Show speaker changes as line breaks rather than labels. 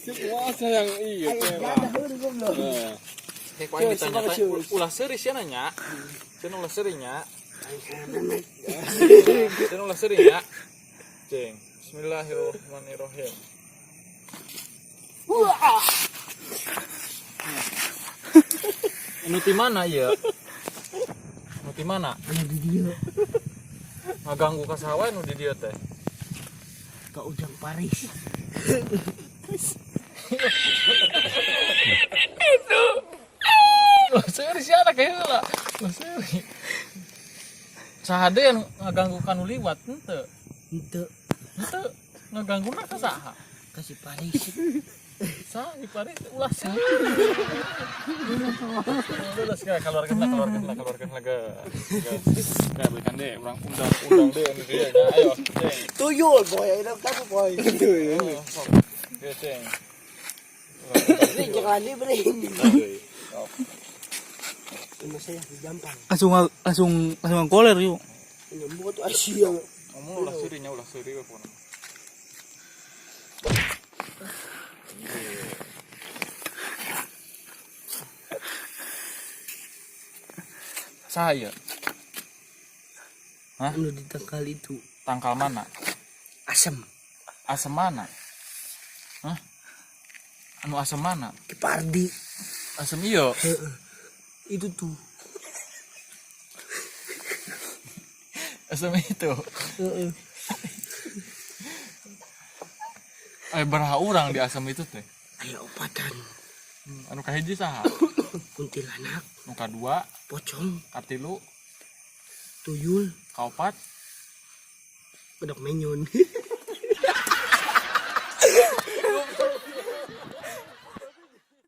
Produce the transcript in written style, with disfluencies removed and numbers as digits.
Puasa yang iya
ada heureung goblok.
Nek paling ditanya ulah seuri sia nanya. Cenah ulah seurinya. Cenah ulah seurinya. Ceng. Bismillahirrahmanirrahim.
Wah.
Anu ti mana ieu? Anu ti mana?
Anu di dieu.
Ngaganggu ka saha nu di dieu teh?
Ka Ujang Paris.
Itu. Loh, seuri sia anak ieu lah. Loh, seuri. Saha deui anu ngaganggu ka nu liwat henteu?
Henteu.
Henteu. Ngagangguna ka saha?
Ka si Paris.
Saha di Paris ulah seuri. Udah sekarang keluarkan lagi. Kayak belikan deh, orang undang deh ini dia. Ayo, ceng.
Tuyul boy, ada kamu boy.
Oke, ceng.
Ini jangan diberi. Ini saya gampang.
Langsung koler yuk.
Ini buat Asia.
Ngomong ulah suri we pun. Saya. Hah?
Anu di tangkal itu
Tangkal mana?
asam.
Asam mana? Hah? Anu asam mana?
Kipardi.
Asam iyo.
Itu tuh.
Asam itu.
Heeh.
Baraha urang di asam itu teh.
Aya opatan.
Anu kahiji saha?
Kuntilanak,
Nu kadua,
pocong,
katilu,
tuyul,
kaopat,
bedok menyon.